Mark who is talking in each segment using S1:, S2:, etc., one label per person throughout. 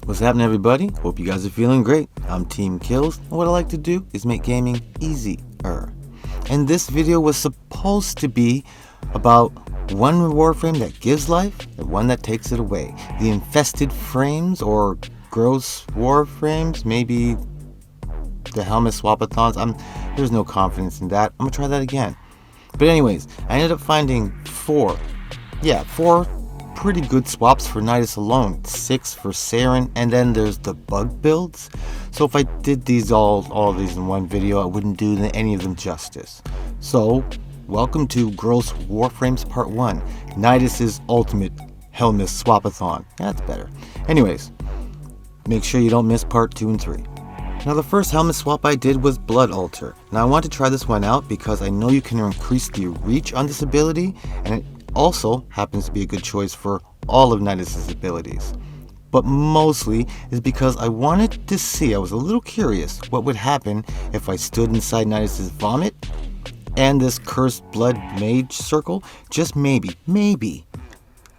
S1: What's happening, everybody? Hope you guys are feeling great. I'm Team Kills, and what I like to do is make gaming easier. And this video was supposed to be about one Warframe that gives life and one that takes it away. The infested frames or gross Warframes, maybe the Helminth swapathons. There's no confidence in that. I'm gonna try that again. But anyways, I ended up finding four pretty good swaps for Nidus alone, 6 for Saryn, and then there's the bug builds. So if I did these all these in one video, I wouldn't do any of them justice. So welcome to Gross Warframes Part 1, Nidus's ultimate Helminth swapathon. That's better. Anyways, make sure you don't miss Part 2 and 3. Now the first Helminth swap I did was Blood Altar. Now I want to try this one out because I know you can increase the reach on this ability, and it also happens to be a good choice for all of Nidus's abilities. But mostly is because I wanted to see, I was a little curious, what would happen if I stood inside Nidus's vomit and this cursed blood mage circle. Just maybe,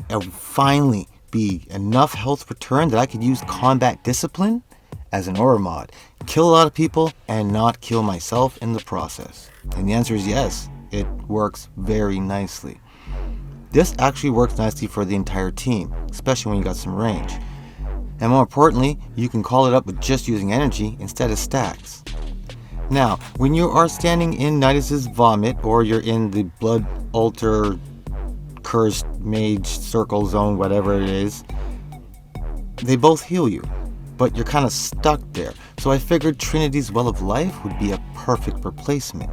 S1: it would finally be enough health return that I could use combat discipline as an aura mod, kill a lot of people and not kill myself in the process. And the answer is yes, it works very nicely. This actually works nicely for the entire team, especially when you got some range. And more importantly, you can call it up with just using energy instead of stacks. Now, when you are standing in Nidus's vomit, or you're in the blood altar cursed mage circle zone, whatever it is, they both heal you, but you're kind of stuck there. So I figured Trinity's Well of Life would be a perfect replacement.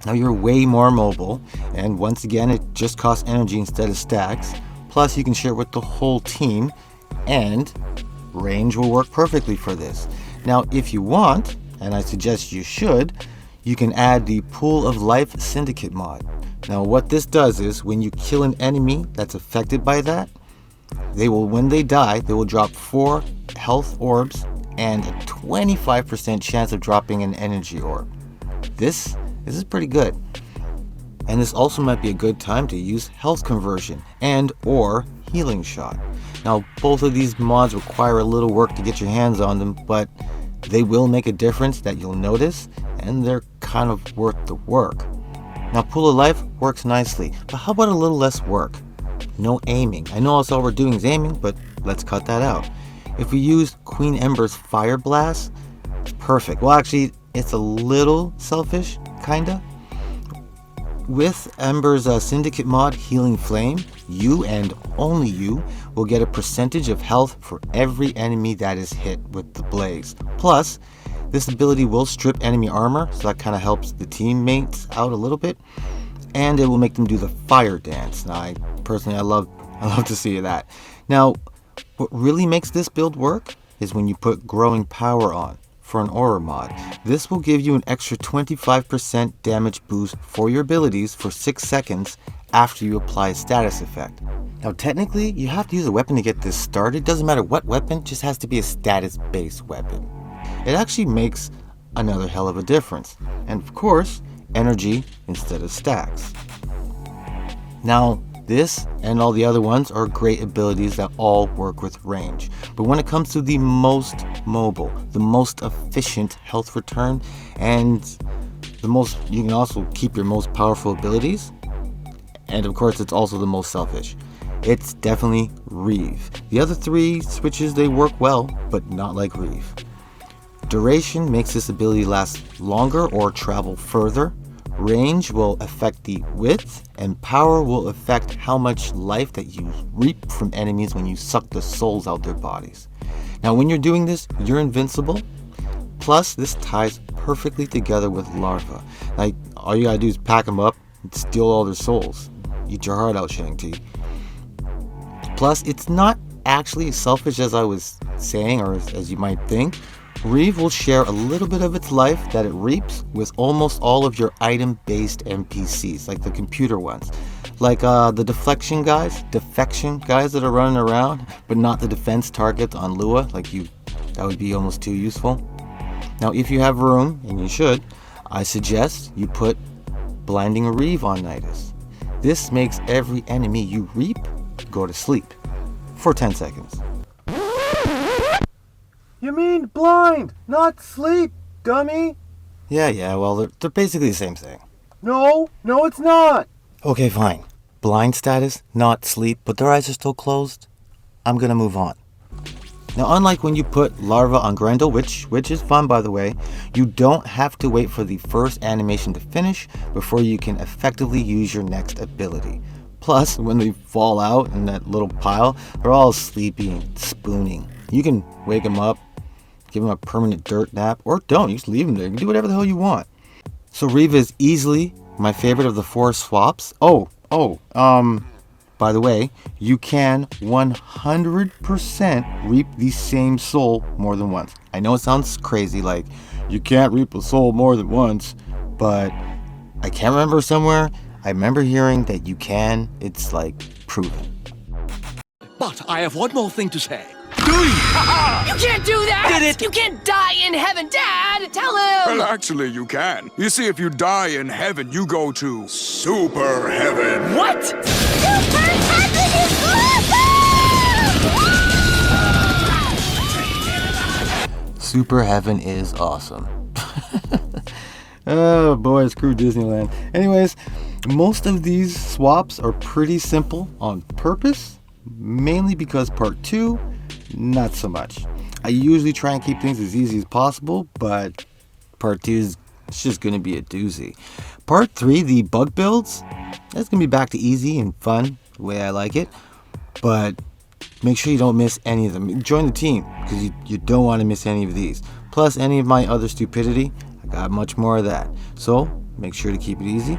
S1: Now you're way more mobile, and once again it just costs energy instead of stacks, plus you can share it with the whole team, and range will work perfectly for this. Now if you want, and I suggest you should, you can add the Pool of Life Syndicate mod. Now what this does is, when you kill an enemy that's affected by that, when they die, they will drop 4 health orbs and a 25% chance of dropping an energy orb. This is pretty good. And this also might be a good time to use health conversion and or healing shot. Now both of these mods require a little work to get your hands on them, but they will make a difference that you'll notice, and they're kind of worth the work. Now Pool of Life works nicely, but how about a little less work? No aiming. I know that's all we're doing is aiming, but let's cut that out. If we use Queen Ember's Fire Blast, it's perfect. Well, actually, it's a little selfish, kinda. With Ember's Syndicate mod, Healing Flame, you and only you will get a percentage of health for every enemy that is hit with the blaze. Plus, this ability will strip enemy armor, so that kind of helps the teammates out a little bit, and it will make them do the fire dance. Now, I love to see that. Now, what really makes this build work is when you put Growing Power on for an aura mod. This will give you an extra 25% damage boost for your abilities for 6 seconds after you apply a status effect. Now technically, you have to use a weapon to get this started. Doesn't matter what weapon, just has to be a status based weapon. It actually makes another hell of a difference. And of course, energy instead of stacks. Now, this and all the other ones are great abilities that all work with range. But when it comes to the most mobile, the most efficient health return, and you can also keep your most powerful abilities, and of course it's also the most selfish, it's definitely Reeve. The other 3 switches, they work well, but not like Reeve. Duration makes this ability last longer or travel further. Range will affect the width, and power will affect how much life that you reap from enemies when you suck the souls out their bodies. Now when you're doing this, you're invincible. Plus, this ties perfectly together with Larva. Like, all you gotta do is pack them up and steal all their souls. Eat your heart out, Shang-Chi. Plus, it's not actually as selfish as I was saying, or as you might think. Reeve will share a little bit of its life that it reaps with almost all of your item-based NPCs, like the computer ones. Like the defection guys that are running around, but not the defense targets on Lua, that would be almost too useful. Now if you have room, and you should, I suggest you put Blinding Reeve on Nidus. This makes every enemy you reap go to sleep for 10 seconds. mean blind, not sleep, dummy. Yeah, well, they're basically the same thing. No, it's not. Okay, fine. Blind status, not sleep, but their eyes are still closed. I'm gonna move on. Now, unlike when you put Larva on Grendel, which is fun by the way, you don't have to wait for the first animation to finish before you can effectively use your next ability. Plus, when they fall out in that little pile, they're all sleepy and spooning. You can wake them up, give them a permanent dirt nap, or don't. You just leave them there. You can do whatever the hell you want. So Reva is easily my favorite of the 4 swaps. By the way, you can 100% reap the same soul more than once. I know it sounds crazy, like you can't reap a soul more than once, but I can't remember somewhere. I remember hearing that you can. It's like proven.
S2: But I have one more thing to say.
S3: You can't do that!
S2: Did it!
S3: You can't die in heaven, Dad! Tell him!
S4: Well, actually, you can. You see, if you die in heaven, you go to super heaven.
S3: What?
S5: Super heaven is awesome!
S1: Super heaven is awesome. Oh boy, screw Disneyland. Anyways, most of these swaps are pretty simple on purpose, mainly because part 2, not so much. I usually try and keep things as easy as possible, but part 2 is just going to be a doozy. Part 3, the bug builds, that's going to be back to easy and fun, the way I like it, but make sure you don't miss any of them. Join the team, because you don't want to miss any of these. Plus any of my other stupidity, I got much more of that. So make sure to keep it easy,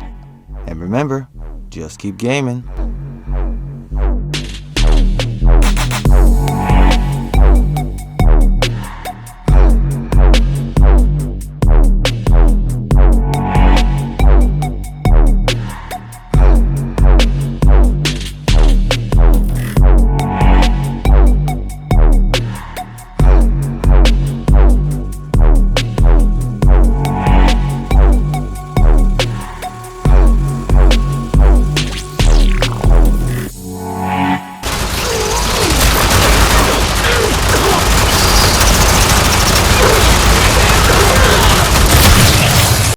S1: and remember, just keep gaming.